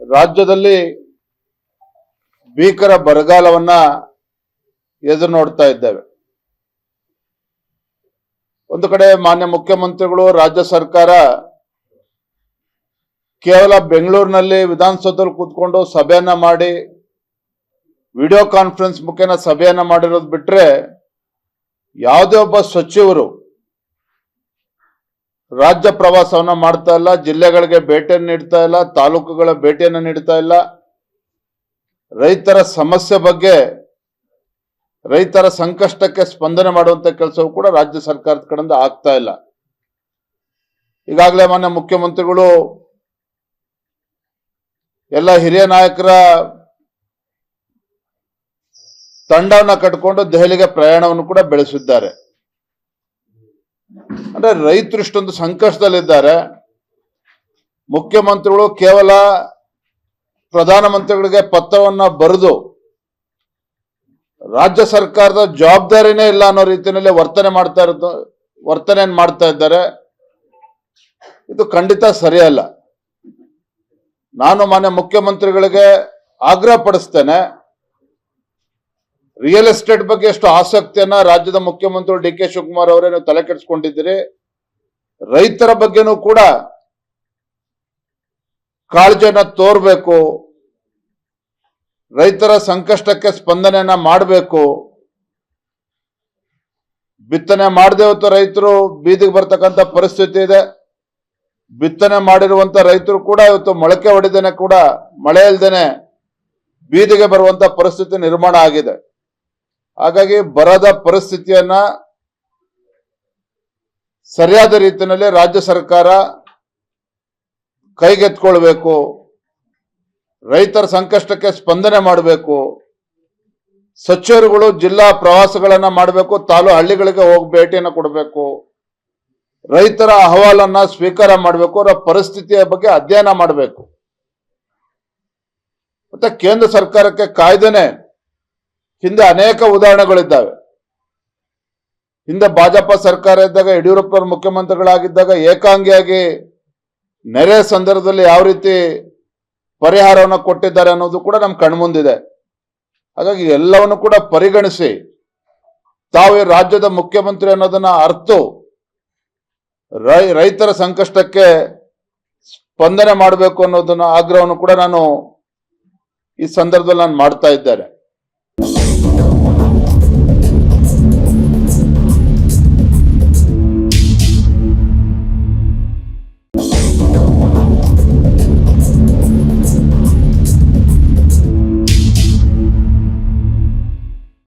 ರಾಜ್ಯದಲ್ಲಿ ಭೀಕರ ಬರಗಾಲವನ್ನ ಎದುರು ನೋಡ್ತಾ ಇದ್ದೇವೆ. ಒಂದು ಕಡೆ ಮಾನ್ಯ ಮುಖ್ಯಮಂತ್ರಿಗಳು, ರಾಜ್ಯ ಸರ್ಕಾರ ಕೇವಲ ಬೆಂಗಳೂರಿನಲ್ಲಿ ವಿಧಾನಸೌಧದಲ್ಲಿ ಕೂತ್ಕೊಂಡು ಸಭೆಯನ್ನ ಮಾಡಿ, ವಿಡಿಯೋ ಕಾನ್ಫರೆನ್ಸ್ ಮುಖೇನ ಸಭೆಯನ್ನ ಮಾಡಿರೋದು ಬಿಟ್ರೆ ಯಾವುದೇ ಒಬ್ಬ ಸಚಿವರು ರಾಜ್ಯ ಪ್ರವಾಸವನ್ನ ಮಾಡ್ತಾ ಇಲ್ಲ, ಜಿಲ್ಲೆಗಳಿಗೆ ಭೇಟಿಯನ್ನು ನೀಡ್ತಾ ಇಲ್ಲ, ತಾಲೂಕುಗಳ ಭೇಟಿಯನ್ನು ನೀಡ್ತಾ ಇಲ್ಲ. ರೈತರ ಸಮಸ್ಯೆ ಬಗ್ಗೆ, ರೈತರ ಸಂಕಷ್ಟಕ್ಕೆ ಸ್ಪಂದನೆ ಮಾಡುವಂತ ಕೆಲಸವೂ ಕೂಡ ರಾಜ್ಯ ಸರ್ಕಾರದ ಕಡೆಯಿಂದ ಆಗ್ತಾ ಇಲ್ಲ. ಈಗಾಗಲೇ ಮಾನ್ಯ ಮುಖ್ಯಮಂತ್ರಿಗಳು ಎಲ್ಲ ಹಿರಿಯ ನಾಯಕರ ತಂಡವನ್ನ ಕಟ್ಟಿಕೊಂಡು ದೆಹಲಿಗೆ ಪ್ರಯಾಣವನ್ನು ಕೂಡ ಬೆಳೆಸಿದ್ದಾರೆ. ಅಂದ್ರೆ ರೈತರು ಇಷ್ಟೊಂದು ಸಂಕಷ್ಟದಲ್ಲಿದ್ದಾರೆ. ಮುಖ್ಯಮಂತ್ರಿಗಳು ಕೇವಲ ಪ್ರಧಾನಮಂತ್ರಿಗಳಿಗೆ ಪತ್ರವನ್ನ ಬರೆದು ರಾಜ್ಯ ಸರ್ಕಾರದ ಜವಾಬ್ದಾರಿನೇ ಇಲ್ಲ ಅನ್ನೋ ರೀತಿಯಲ್ಲಿ ವರ್ತನೆಯನ್ನು ಮಾಡ್ತಾ ಇದ್ದಾರೆ. ಇದು ಖಂಡಿತ ಸರಿಯಲ್ಲ. ನಾನು ಮಾನ್ಯ ಮುಖ್ಯಮಂತ್ರಿಗಳಿಗೆ ಆಗ್ರಹ ಪಡಿಸ್ತೇನೆ, ರಿಯಲ್ ಎಸ್ಟೇಟ್ ಬಗ್ಗೆ ಎಷ್ಟು ಆಸಕ್ತಿಯನ್ನ ರಾಜ್ಯದ ಮುಖ್ಯಮಂತ್ರಿ ಡಿ ಕೆ ಶಿವಕುಮಾರ್ ಅವರೇ ನೀವು ತಲೆ ಕೆಡಿಸ್ಕೊಂಡಿದ್ದೀರಿ. ರೈತರ ಬಗ್ಗೆನೂ ಕೂಡ ಕಾಳಜಿಯನ್ನ ತೋರ್ಬೇಕು, ರೈತರ ಸಂಕಷ್ಟಕ್ಕೆ ಸ್ಪಂದನೆಯನ್ನ ಮಾಡಬೇಕು. ಬಿತ್ತನೆ ಮಾಡದೆ ಹೊತ್ತು ರೈತರು ಬೀದಿಗೆ ಬರ್ತಕ್ಕಂಥ ಪರಿಸ್ಥಿತಿ ಇದೆ. ಬಿತ್ತನೆ ಮಾಡಿರುವಂತ ರೈತರು ಕೂಡ ಇವತ್ತು ಮೊಳಕೆ ಹೊಡೆದೇನೆ ಕೂಡ ಮಳೆ ಇಲ್ದೇನೆ ಬೀದಿಗೆ ಬರುವಂತ ಪರಿಸ್ಥಿತಿ ನಿರ್ಮಾಣ ಆಗಿದೆ. ಹಾಗಾಗಿ ಬರದ ಪರಿಸ್ಥಿತಿಯನ್ನ ಸರಿಯಾದ ರೀತಿಯಲ್ಲಿ ರಾಜ್ಯ ಸರ್ಕಾರ ಕೈಗೆತ್ಕೊಳ್ಬೇಕು, ರೈತರ ಸಂಕಷ್ಟಕ್ಕೆ ಸ್ಪಂದನೆ ಮಾಡಬೇಕು. ಸಚಿವರುಗಳು ಜಿಲ್ಲಾ ಪ್ರವಾಸಗಳನ್ನ ಮಾಡಬೇಕು, ಹಳ್ಳಿಗಳಿಗೆ ಹೋಗಿ ಭೇಟಿಯನ್ನು ಕೊಡಬೇಕು, ರೈತರ ಅಹವಾಲನ್ನ ಸ್ವೀಕಾರ ಮಾಡಬೇಕು, ಅವರ ಪರಿಸ್ಥಿತಿಯ ಬಗ್ಗೆ ಅಧ್ಯಯನ ಮಾಡಬೇಕು. ಮತ್ತೆ ಕೇಂದ್ರ ಸರ್ಕಾರಕ್ಕೆ ಕಾಯ್ದೆನೆ ಹಿಂದೆ ಅನೇಕ ಉದಾಹರಣೆಗಳಿದ್ದಾವೆ. ಹಿಂದೆ ಭಾಜಪ ಸರ್ಕಾರ ಇದ್ದಾಗ, ಯಡಿಯೂರಪ್ಪ ಮುಖ್ಯಮಂತ್ರಿಗಳಾಗಿದ್ದಾಗ ಏಕಾಂಗಿಯಾಗಿ ನೆರೆ ಸಂದರ್ಭದಲ್ಲಿ ಯಾವ ರೀತಿ ಪರಿಹಾರವನ್ನು ಕೊಟ್ಟಿದ್ದಾರೆ ಅನ್ನೋದು ಕೂಡ ನಮ್ಮ ಕಣ್ಮುಂದಿದೆ. ಹಾಗಾಗಿ ಎಲ್ಲವನ್ನು ಕೂಡ ಪರಿಗಣಿಸಿ ತಾವು ಈ ರಾಜ್ಯದ ಮುಖ್ಯಮಂತ್ರಿ ಅನ್ನೋದನ್ನ ಅರ್ತು ರೈತರ ಸಂಕಷ್ಟಕ್ಕೆ ಸ್ಪಂದನೆ ಮಾಡಬೇಕು ಅನ್ನೋದನ್ನ ಆಗ್ರಹವನ್ನು ಕೂಡ ನಾನು ಈ ಸಂದರ್ಭದಲ್ಲಿ ಮಾಡ್ತಾ ಇದ್ದೇನೆ.